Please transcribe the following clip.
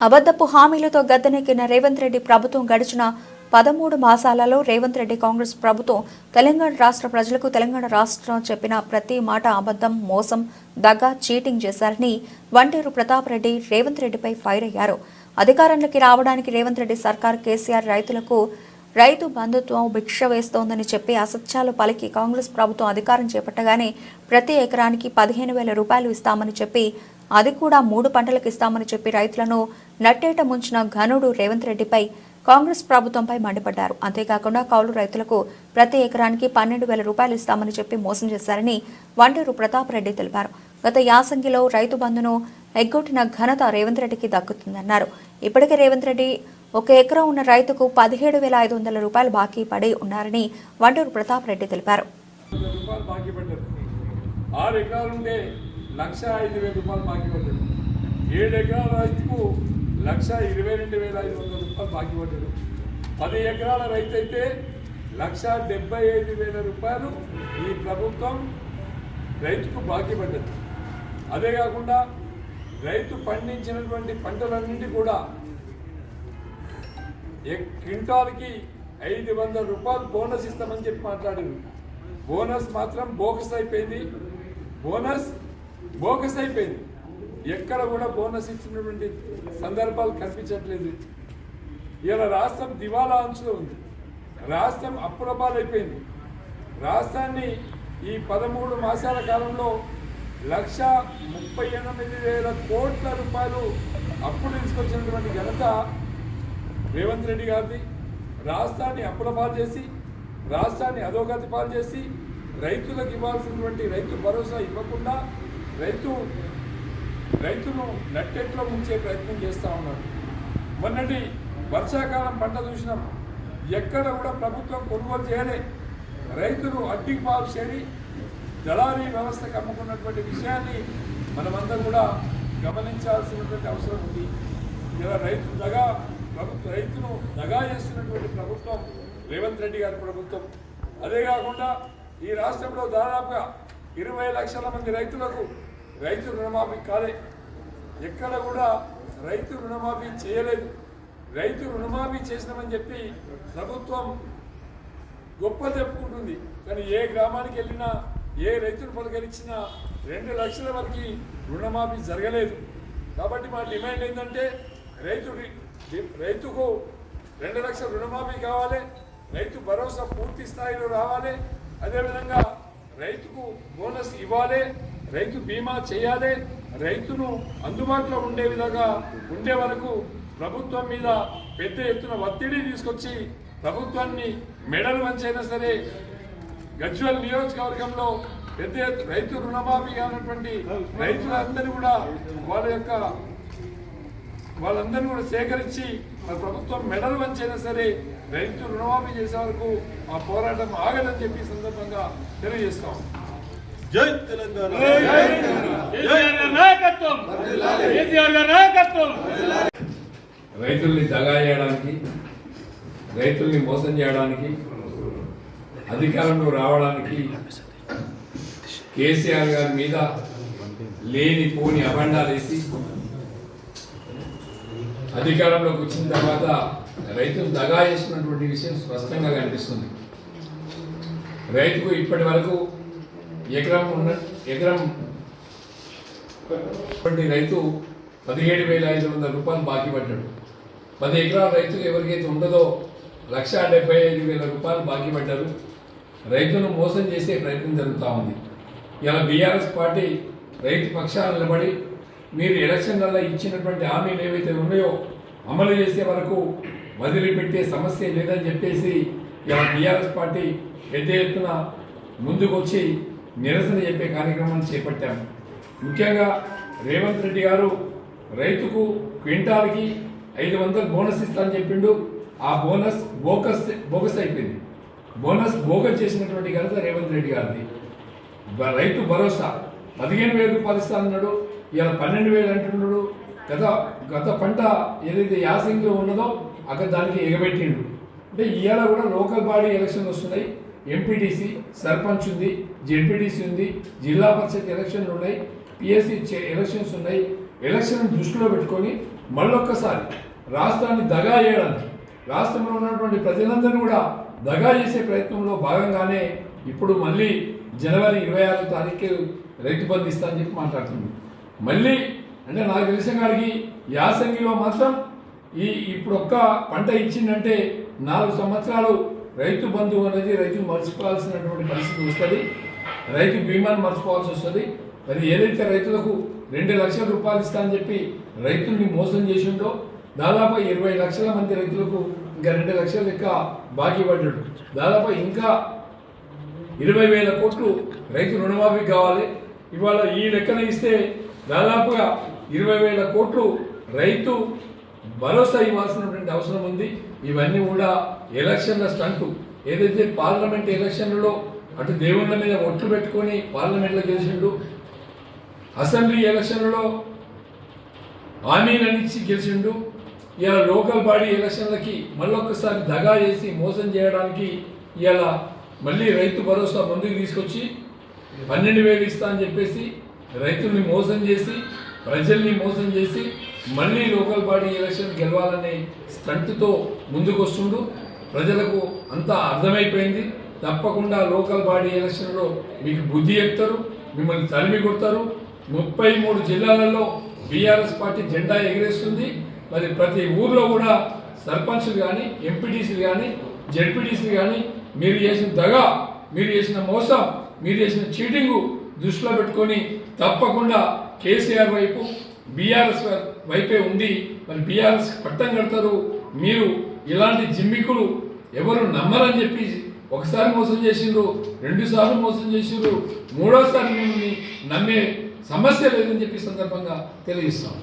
అబద్ధపు హామీలతో గద్దెనెక్కిన రేవంత్ రెడ్డి ప్రభుత్వం గడిచిన 13 మాసాలలో రేవంత్ రెడ్డి కాంగ్రెస్ ప్రభుత్వం తెలంగాణ రాష్ట్ర ప్రజలకు తెలంగాణ రాష్ట్రం చెప్పిన ప్రతి మాట అబద్ధం, మోసం, దగా, చీటింగ్ చేశారని వంటేరు ప్రతాప్ రెడ్డి రేవంత్ రెడ్డిపై ఫైర్ అయ్యారు. అధికారంలోకి రావడానికి రేవంత్ రెడ్డి సర్కార్ కేసీఆర్ రైతులకు రైతు బంధుత్వం భిక్ష వేస్తోందని చెప్పి అసత్యాలు పలికి కాంగ్రెస్ ప్రభుత్వం అధికారం చేపట్టగానే ప్రతి ఎకరానికి 15,000 రూపాయలు ఇస్తామని చెప్పి అది కూడా 3 పంటలకు ఇస్తామని చెప్పి రైతులను నట్టేట ముంచిన ఘనుడు రేవంత్ రెడ్డిపై కాంగ్రెస్ ప్రభుత్వంపై మండిపడ్డారు. అంతేకాకుండా కౌలు రైతులకు ప్రతి ఎకరానికి 12,000 రూపాయలు ఇస్తామని చెప్పి మోసం చేశారని వంటేరు ప్రతాప్ రెడ్డి తెలిపారు. గత యాసంగిలో రైతు బంధును ఎగ్గొట్టిన ఘనత రేవంత్ రెడ్డికి దక్కుతుందన్నారు. ఇప్పటికే రేవంత్ రెడ్డి ఒక ఎకరం ఉన్న రైతుకు 17,500 రూపాయలు బాకీ పడి ఉన్నారని వంటూరు ప్రతాప్ రెడ్డి తెలిపారు. 6 ఎకరాలుంటే 1,05,000 రూపాయలు బాకీ పడ్డాడు. 7 ఎకరాల రైతుకు 1,22,500 రూపాయలు బాకీ పడ్డాడు. 10 ఎకరాల రైతు అయితే 1,75,000 రూపాయలు ఈ ప్రభుత్వం రైతుకు బాకీ పడ్డది. అదే కాకుండా రైతు పండించినటువంటి పంటలన్నింటి కూడా క్వింటాల్కి 500 రూపాయలు బోనస్ ఇస్తామని చెప్పి మాట్లాడారు. బోనస్ మాత్రం బోకస్ అయిపోయింది. బోకస్ అయిపోయింది. ఎక్కడ కూడా బోనస్ ఇచ్చినటువంటి సందర్భాలు కనిపించట్లేదు. ఇలా రాష్ట్రం దివాలా అంచులో ఉంది. రాష్ట్రం అప్పులపాలైపోయింది. రాష్ట్రాన్ని ఈ 13 మాసాల కాలంలో 1,38,000 కోట్ల రూపాయలు అప్పులు తీసుకొచ్చినటువంటి ఘనత రేవంత్ రెడ్డి గారిది. రాష్ట్రాన్ని అప్పులపాలు చేసి, రాష్ట్రాన్ని అధోగతి పాలు చేసి, రైతులకు ఇవ్వాల్సినటువంటి రైతు భరోసా ఇవ్వకుండా రైతును నట్టెట్లో ముంచే ప్రయత్నం చేస్తూ ఉన్నారు. మొన్నటి వర్షాకాలం పంట చూసినాం. ఎక్కడ కూడా ప్రభుత్వం కొనుగోలు చేయలే. రైతులు అడ్డికి పాలు చేరి దళారీ వ్యవస్థకు అమ్ముకున్నటువంటి విషయాన్ని మనమందరం కూడా గమనించాల్సినటువంటి అవసరం ఉంది. ఇలా రైతును దగా చేస్తున్నటువంటి ప్రభుత్వం రేవంత్ రెడ్డి గారి ప్రభుత్వం. అదే కాకుండా ఈ రాష్ట్రంలో దాదాపుగా 20 లక్షల మంది రైతులకు రైతు రుణమాఫీ కాలే. ఎక్కడ కూడా రైతు రుణమాఫీ చేయలేదు. రైతు రుణమాఫీ చేసినామని చెప్పి ప్రభుత్వం గొప్ప చెప్పుకుంటుంది. కానీ ఏ గ్రామానికి వెళ్ళినా, ఏ రైతును పలకరించినా 2 లక్షల వరకు రుణమాఫీ జరగలేదు. కాబట్టి మా డిమాండ్ ఏంటంటే రైతుకు 2 లక్షల రుణమాఫీ కావాలి. రైతు భరోసా పూర్తి స్థాయిలో రావాలి. అదేవిధంగా రైతుకు బోనస్ ఇవ్వాలి. రైతు బీమా చేయాలి. రైతును అందుబాటులో ఉండే విధంగా ఉండే వరకు ప్రభుత్వం మీద పెద్ద ఎత్తున ఒత్తిడి తీసుకొచ్చి ప్రభుత్వాన్ని మెడలు వంచైనా సరే గజ్వేల్ నియోజకవర్గంలో పెద్ద రైతు రుణమాఫీ కానటువంటి రైతులందరూ కూడా వాళ్ళందరినీ కూడా సేకరించి ప్రభుత్వం మెడలు వంచైనా సరే రైతు రుణమాఫీ చేసే వరకు ఆ పోరాటం ఆగదని చెప్పి సందర్భంగా తెలియజేస్తాం. జై తెలంగాణ. రైతుల్ని దగా చేయడానికి, రైతుల్ని మోసం చేయడానికి, అధికారంలో రావడానికి కేసీఆర్ గారి మీద లేని పోని అబండాలు వేసి అధికారంలోకి వచ్చిన తర్వాత రైతులు దగా చేసినటువంటి విషయం స్పష్టంగా కనిపిస్తుంది. రైతుకు ఇప్పటి వరకు ఎకరం రైతు 17,500 రూపాయలు బాకీ పడ్డాడు. 10 ఎకరాల రైతు ఎవరికైతే ఉండదో 1,75,000 రూపాయలు బాకీ పడ్డారు. రైతును మోసం చేసే ప్రయత్నం జరుగుతూ ఉంది. ఇలా బీఆర్ఎస్ పార్టీ రైతు పక్షాలు నిలబడి మీరు ఎలక్షన్లలో ఇచ్చినటువంటి హామీలు ఏవైతే ఉన్నాయో అమలు చేసే వరకు వదిలిపెట్టే సమస్య లేదని చెప్పేసి ఇలా బీఆర్ఎస్ పార్టీ పెద్ద ఎత్తున ముందుకు వచ్చి నిరసన చెప్పే కార్యక్రమాన్ని చేపట్టాము. ముఖ్యంగా రేవంత్ రెడ్డి గారు రైతుకు క్వింటాల్కి 500 బోనస్ ఇస్తానని చెప్పిండు. ఆ బోనస్ బోగస్ అయిపోయింది. బోనస్ బోగస్ చేసినటువంటి ఘనత రేవంత్ రెడ్డి గారిది. రైతు భరోసా 15,000 రూపాయలు ఇస్తానన్నాడు. ఇలా 12,000 అంటున్నాడు. గత పంట ఏదైతే యాసంగిలో ఉన్నదో అక్కడ దానికి ఎగబెట్టిండు. అంటే ఇవాళ కూడా లోకల్ బాడీ ఎలక్షన్ వస్తున్నాయి. ఎంపీటీసీ, సర్పంచ్ ఉంది, జెడ్పీటీసీ ఉంది, జిల్లా పరిషత్ ఎలక్షన్లు ఉన్నాయి, పిఎస్సి ఎలక్షన్స్ ఉన్నాయి. ఎలక్షన్ దృష్టిలో పెట్టుకొని మళ్ళొక్కసారి రాష్ట్రాన్ని దగా చేయడానికి, రాష్ట్రంలో ఉన్నటువంటి ప్రజలందరినీ కూడా దగా చేసే ప్రయత్నంలో భాగంగానే ఇప్పుడు మళ్ళీ జనవరి 26వ తారీఖు రైతు బంధు ఇస్తా అని చెప్పి మాట్లాడుతుంది. మళ్ళీ అంటే నాకు తెలిసిన కాడికి యాసంగిలో మాత్రం ఇప్పుడు ఒక్క పంట ఇచ్చిందంటే 4 సంవత్సరాలు రైతు బంధు అనేది రైతులు మర్చిపోవాల్సినటువంటి పరిస్థితి వస్తుంది. రైతు బీమాను మర్చిపోవాల్సి వస్తుంది. మరి ఏదైతే రైతులకు 2 లక్షల రూపాయలు ఇస్తా అని చెప్పి రైతుల్ని మోసం చేసిండో దాదాపు 20 లక్షల మంది రైతులకు ఇంకా 2 లక్షల లెక్క బాకీ పడ్డాడు. దాదాపు ఇంకా 20,000 కోట్లు రైతు రుణమాఫీ కావాలి. ఇవాళ ఈ లెక్కన ఇస్తే దాదాపుగా 20,000 కోట్లు రైతు భరోసా ఇవ్వాల్సినటువంటి అవసరం ఉంది. ఇవన్నీ కూడా ఎలక్షన్ల స్టంటు. ఏదైతే పార్లమెంట్ ఎలక్షన్లలో అటు దేవుళ్ళ మీద ఒట్లు పెట్టుకొని పార్లమెంట్లో గెలిచిండు, అసెంబ్లీ ఎలక్షన్లలో హామీలనిచ్చి గెలిచిండు, ఇవాళ లోకల్ బాడీ ఎలక్షన్లకి మళ్ళొక్కసారి దగా చేసి మోసం చేయడానికి ఇవాళ మళ్ళీ రైతు భరోసా ముందుకు తీసుకొచ్చి 12,000 ఇస్తా అని చెప్పేసి రైతుల్ని మోసం చేసి ప్రజల్ని మోసం చేసి మళ్ళీ లోకల్ బాడీ ఎలక్షన్ గెలవాలనే స్టంట్తో ముందుకు వస్తుండు. ప్రజలకు అంతా అర్థమైపోయింది. తప్పకుండా లోకల్ బాడీ ఎలక్షన్లో మీకు బుద్ధి చెప్తారు, మిమ్మల్ని తరిమి కొడతారు. 33 జిల్లాలలో బీఆర్ఎస్ పార్టీ జెండా ఎగిరేస్తుంది. మరి ప్రతి ఊర్లో కూడా సర్పంచ్లు కానీ, ఎంపీటీసీలు కానీ, జెడ్పీటీసీలు కానీ మీరు చేసిన దగా, మీరు చేసిన మోసం, మీరు చేసిన చీటింగు దృష్టిలో పెట్టుకొని తప్పకుండా కేసీఆర్ వైపు బీఆర్ఎస్ వైపే ఉంది. మరి బీఆర్ఎస్ పట్టం కడతారు. మీరు ఇలాంటి జిమ్మికులు ఎవరు నమ్మరని చెప్పి ఒకసారి మోసం చేసిండ్రు, 2 సార్లు మోసం చేసిండ్రు, 3వసారి మిమ్మల్ని నమ్మే సమస్య లేదని చెప్పి సందర్భంగా తెలియజేస్తాం.